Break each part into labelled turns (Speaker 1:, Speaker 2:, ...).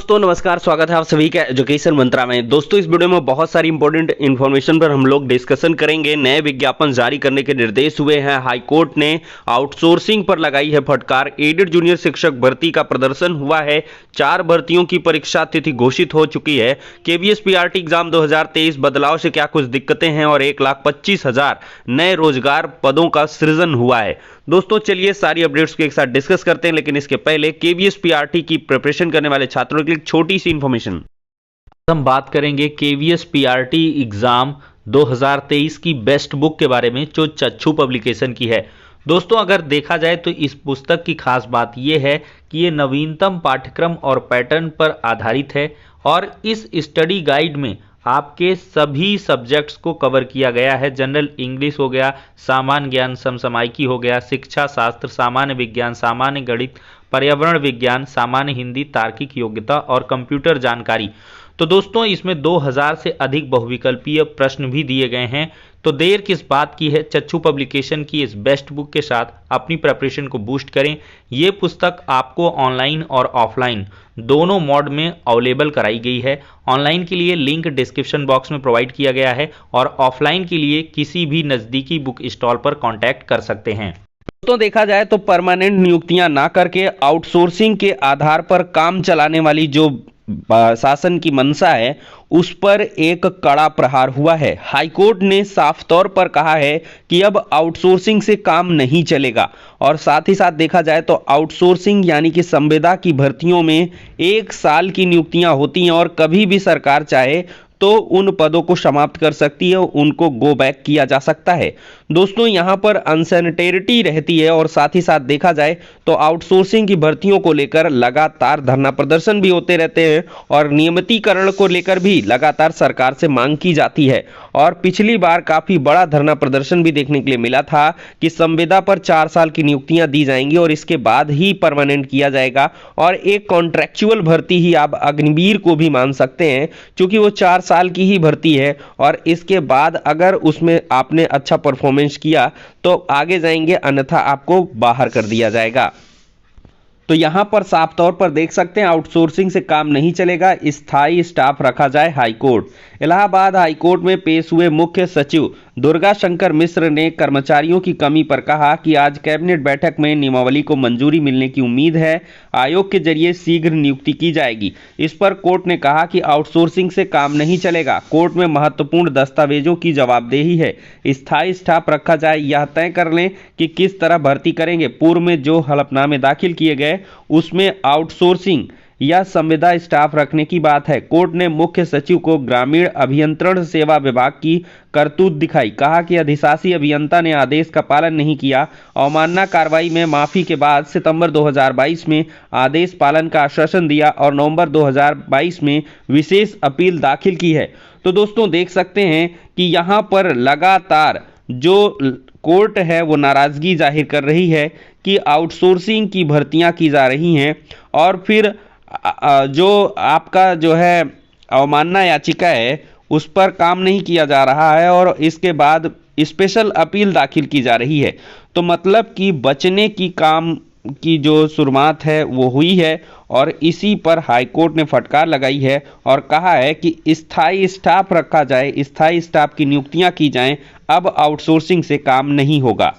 Speaker 1: दोस्तों नमस्कार, स्वागत है आप सभी का एजुकेशन मंत्रा में। दोस्तों इस वीडियो में बहुत सारी इंपॉर्टेंट इन्फॉर्मेशन पर हम लोग डिस्कशन करेंगे। नए विज्ञापन जारी करने के निर्देश हुए हैं। हाईकोर्ट ने आउटसोर्सिंग पर लगाई है फटकार। एडेड जूनियर शिक्षक भर्ती का प्रदर्शन हुआ है। 4 भर्तियों की परीक्षा तिथि घोषित हो चुकी है। केवीएस पीआरटी एग्जाम 2023 बदलाव से क्या कुछ दिक्कतें हैं और 1,25,000 नए रोजगार पदों का सृजन हुआ है। दोस्तों चलिए सारी अपडेट्स को एक साथ डिस्कस करते हैं, लेकिन इसके पहले केवीएस पीआरटी की प्रिपरेशन करने वाले छात्रों के लिए एक छोटी सी इंफॉर्मेशन। हम बात करेंगे केवीएस पीआरटी एग्जाम 2023 की बेस्ट बुक के बारे में, जो चक्षु पब्लिकेशन की है। दोस्तों अगर देखा जाए तो इस पुस्तक की खास बात यह है कि ये नवीनतम पाठ्यक्रम और पैटर्न पर आधारित है और इस स्टडी गाइड में आपके सभी सब्जेक्ट्स को कवर किया गया है। जनरल इंग्लिश हो गया, सामान्य ज्ञान, समसामयिकी हो गया, शिक्षा शास्त्र, सामान्य विज्ञान, सामान्य गणित, पर्यावरण विज्ञान, सामान्य हिंदी, तार्किक योग्यता और कंप्यूटर जानकारी। तो दोस्तों इसमें 2000 से अधिक बहुविकल्पीय प्रश्न भी दिए गए हैं। तो देर किस बात की है, चक्षु पब्लिकेशन की इस बेस्ट बुक के साथ अपनी प्रिपरेशन को बूस्ट करें। ये पुस्तक आपको ऑनलाइन और ऑफलाइन दोनों मोड में अवेलेबल कराई गई है। ऑनलाइन के लिए लिंक डिस्क्रिप्शन बॉक्स में प्रोवाइड किया गया है और ऑफलाइन के लिए किसी भी नज़दीकी बुक स्टॉल पर कॉन्टैक्ट कर सकते हैं। दोस्तों देखा जाए तो परमानेंट नियुक्तियां ना करके आउटसोर्सिंग के आधार पर काम चलाने वाली जो शासन की मंशा है उस पर एक कड़ा प्रहार हुआ है। हाईकोर्ट ने साफ तौर पर कहा है कि अब आउटसोर्सिंग से काम नहीं चलेगा और साथ ही साथ देखा जाए तो आउटसोर्सिंग यानी कि संविदा की भर्तियों में 1 साल की नियुक्तियां होती हैं और कभी भी सरकार चाहे तो उन पदों को समाप्त कर सकती है, उनको गो बैक किया जा सकता है। दोस्तों यहां पर अनसर्टेनिटी रहती है और साथ ही साथ देखा जाए तो आउटसोर्सिंग की भर्तियों को लेकर लगातार धरना प्रदर्शन भी होते रहते हैं और नियमितीकरण को लेकर भी लगातार सरकार से मांग की जाती है। और पिछली बार काफी बड़ा धरना प्रदर्शन भी देखने के लिए मिला था कि संविदा पर 4 साल की नियुक्तियां दी जाएंगी और इसके बाद ही परमानेंट किया जाएगा और एक कॉन्ट्रैक्चुअल भर्ती ही आप अग्निवीर को भी मान सकते हैं, क्योंकि वो 4 साल की ही भर्ती है और इसके बाद अगर उसमें आपने अच्छा परफॉर्मेंस किया तो आगे जाएंगे, अन्यथा आपको बाहर कर दिया जाएगा। तो यहां पर साफ तौर पर देख सकते हैं आउटसोर्सिंग से काम नहीं चलेगा, स्थायी स्टाफ रखा जाए। हाईकोर्ट इलाहाबाद हाईकोर्ट में पेश हुए मुख्य सचिव दुर्गा शंकर मिश्र ने कर्मचारियों की कमी पर कहा कि आज कैबिनेट बैठक में नियमावली को मंजूरी मिलने की उम्मीद है। आयोग के जरिए शीघ्र नियुक्ति की जाएगी। इस पर कोर्ट ने कहा कि आउटसोर्सिंग से काम नहीं चलेगा। कोर्ट में महत्वपूर्ण दस्तावेजों की जवाबदेही है। स्थायी स्टाफ रखा जाए, यह तय कर लें कि किस तरह भर्ती करेंगे। पूर्व में जो हलफनामे दाखिल किए गए उसमें आउटसोर्सिंग या संविदा स्टाफ रखने की बात है। कोर्ट ने मुख्य सचिव को ग्रामीण अभियंत्रण सेवा विभाग की करतूत दिखाई। कहा कि अधिशासी अभियंता ने आदेश का पालन नहीं किया। अवमानना कार्रवाई में माफी के बाद सितंबर 2022 में आदेश पालन का आश्वासन दिया और नवंबर 2022 में विशेष अपील दाखिल की है। तो दोस्तों देख सकते हैं कि यहाँ पर लगातार जो कोर्ट है वो नाराजगी जाहिर कर रही है कि आउटसोर्सिंग की भर्तियां की जा रही हैं और फिर जो आपका जो है अवमानना याचिका है उस पर काम नहीं किया जा रहा है और इसके बाद स्पेशल अपील दाखिल की जा रही है। तो मतलब कि बचने की काम की जो शुरुआत है वो हुई है और इसी पर हाईकोर्ट ने फटकार लगाई है और कहा है कि स्थायी स्टाफ रखा जाए, स्थायी स्टाफ की नियुक्तियां की जाएं, अब आउटसोर्सिंग से काम नहीं होगा।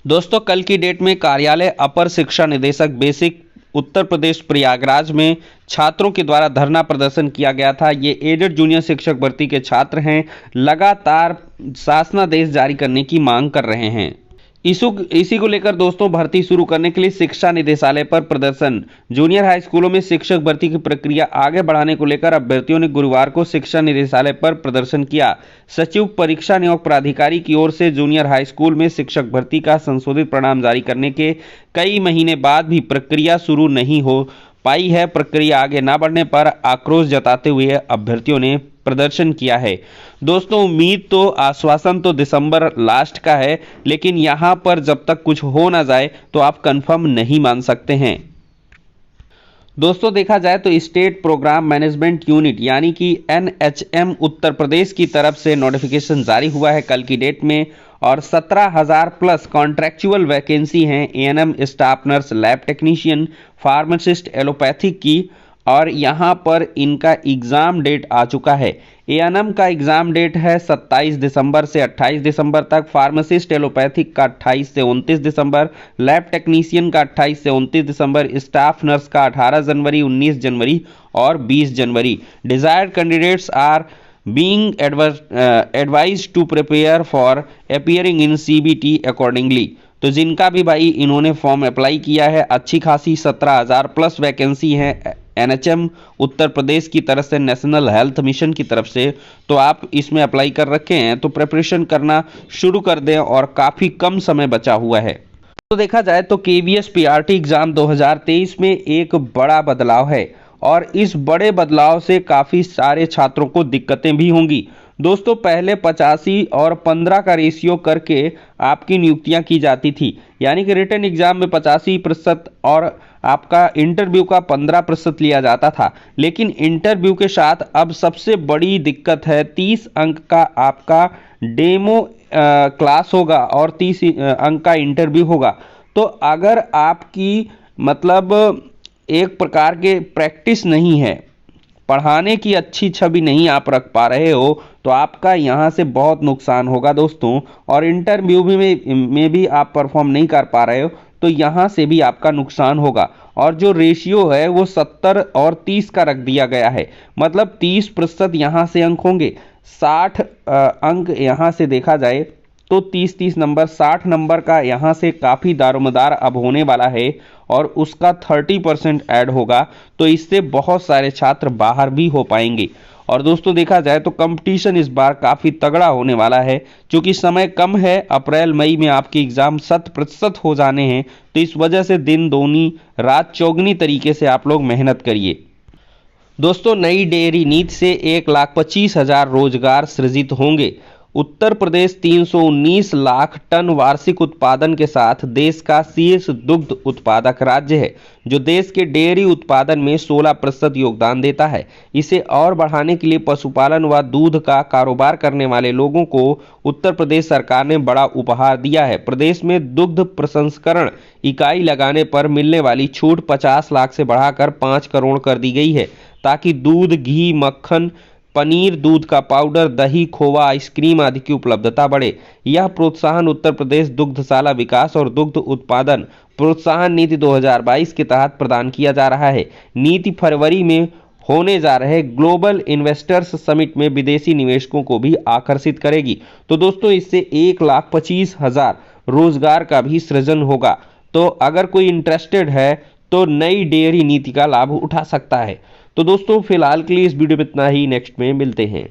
Speaker 1: दोस्तों कल की डेट में कार्यालय अपर शिक्षा निदेशक बेसिक उत्तर प्रदेश प्रयागराज में छात्रों के द्वारा धरना प्रदर्शन किया गया था। ये एडेड जूनियर शिक्षक भर्ती के छात्र हैं, लगातार शासनादेश जारी करने की मांग कर रहे हैं। इसी को लेकर दोस्तों भर्ती शुरू करने के लिए शिक्षा निदेशालय पर प्रदर्शन। जूनियर हाई स्कूलों में शिक्षक भर्ती की प्रक्रिया आगे बढ़ाने को लेकर अभ्यर्थियों ने गुरुवार को शिक्षा निदेशालय पर प्रदर्शन किया। सचिव परीक्षा नियोग प्राधिकारी की ओर से जूनियर हाई स्कूल में शिक्षक भर्ती का संशोधित परिणाम जारी करने के कई महीने बाद भी प्रक्रिया शुरू नहीं हो पाई है। प्रक्रिया आगे न बढ़ने पर आक्रोश जताते हुए अभ्यर्थियों ने प्रदर्शन किया है। दोस्तों उम्मीद तो आश्वासन तो दिसंबर लास्ट का है, लेकिन यहां पर जब तक कुछ हो ना जाए तो आप कंफर्म नहीं मान सकते हैं। दोस्तों देखा जाए तो स्टेट प्रोग्राम मैनेजमेंट यूनिट यानी कि NHM उत्तर प्रदेश की तरफ से नोटिफिकेशन जारी हुआ है कल की डेट में और 17,000 प्लस कॉन्ट्रैक्चुअल वैकेंसी हैं। ANM staff nurse, lab technician, pharmacist, allopathic की और यहाँ पर इनका एग्ज़ाम डेट आ चुका है। एएनएम का एग्ज़ाम डेट है 27 दिसंबर से 28 दिसंबर तक, फार्मासिस्ट एलोपैथिक का 28 से 29 दिसंबर, लैब टेक्नीशियन का 28 से 29 दिसंबर, स्टाफ नर्स का 18 जनवरी, 19 जनवरी और 20 जनवरी। Desired candidates are being advised to prepare for appearing in CBT accordingly। तो जिनका भी भाई इन्होंने फॉर्म अप्लाई किया है, अच्छी खासी 17,000 प्लस वैकेंसी है एनएचएम उत्तर प्रदेश की तरफ से, नेशनल हेल्थ मिशन की तरफ से, तो आप इसमें अप्लाई कर रखे हैं तो प्रिपरेशन करना शुरू कर दें और काफ़ी कम समय बचा हुआ है। तो देखा जाए तो केवीएस पीआरटी एग्ज़ाम 2023 में एक बड़ा बदलाव है और इस बड़े बदलाव से काफ़ी सारे छात्रों को दिक्कतें भी होंगी। दोस्तों पहले 85 और 15 का रेशियो करके आपकी नियुक्तियां की जाती थी, यानी कि रिटन एग्जाम में 85% और आपका इंटरव्यू का 15% लिया जाता था। लेकिन इंटरव्यू के साथ अब सबसे बड़ी दिक्कत है 30 अंक का आपका डेमो क्लास होगा और 30 अंक का इंटरव्यू होगा। तो अगर आपकी मतलब एक प्रकार के प्रैक्टिस नहीं है, पढ़ाने की अच्छी छवि नहीं आप रख पा रहे हो, तो आपका यहाँ से बहुत नुकसान होगा दोस्तों। और इंटरव्यू में भी आप परफॉर्म नहीं कर पा रहे हो तो यहाँ से भी आपका नुकसान होगा। और जो रेशियो है वो 70 और 30 का रख दिया गया है, मतलब 30% यहाँ से अंक होंगे, 60 अंक यहाँ से देखा जाए तो 30-30 नंबर, 60 नंबर का यहाँ से काफ़ी दारोमदार अब होने वाला है और उसका 30% ऐड होगा, तो इससे बहुत सारे छात्र बाहर भी हो पाएंगे। और दोस्तों देखा जाए तो कंपटीशन इस बार काफ़ी तगड़ा होने वाला है, क्योंकि समय कम है, अप्रैल मई में आपके एग्ज़ाम 100% हो जाने हैं, तो इस वजह से दिन दोनी रात चौगनी तरीके से आप लोग मेहनत करिए। दोस्तों नई डेयरी नीति से 1,25,000 रोजगार सृजित होंगे। उत्तर प्रदेश 319 लाख टन वार्षिक उत्पादन के साथ देश का शीर्ष दुग्ध उत्पादक राज्य है, जो देश के डेयरी उत्पादन में 16% योगदान देता है। इसे और बढ़ाने के लिए पशुपालन व दूध का कारोबार करने वाले लोगों को उत्तर प्रदेश सरकार ने बड़ा उपहार दिया है। प्रदेश में दुग्ध प्रसंस्करण इकाई लगाने पर मिलने वाली छूट 50 लाख से बढ़ाकर 5 करोड़ कर दी गई है, ताकि दूध, घी, मक्खन, पनीर, दूध का पाउडर, दही, खोवा, आइसक्रीम आदि की उपलब्धता बढ़े। यह प्रोत्साहन उत्तर प्रदेश दुग्धशाला विकास और दुग्ध उत्पादन प्रोत्साहन नीति 2022 के तहत प्रदान किया जा रहा है। नीति फरवरी में होने जा रहे ग्लोबल इन्वेस्टर्स समिट में विदेशी निवेशकों को भी आकर्षित करेगी। तो दोस्तों इससे 1,25,000 रोजगार का भी सृजन होगा। तो अगर कोई इंटरेस्टेड है तो नई डेयरी नीति का लाभ उठा सकता है। तो दोस्तों फिलहाल के लिए इस वीडियो में इतना ही, नेक्स्ट में मिलते हैं।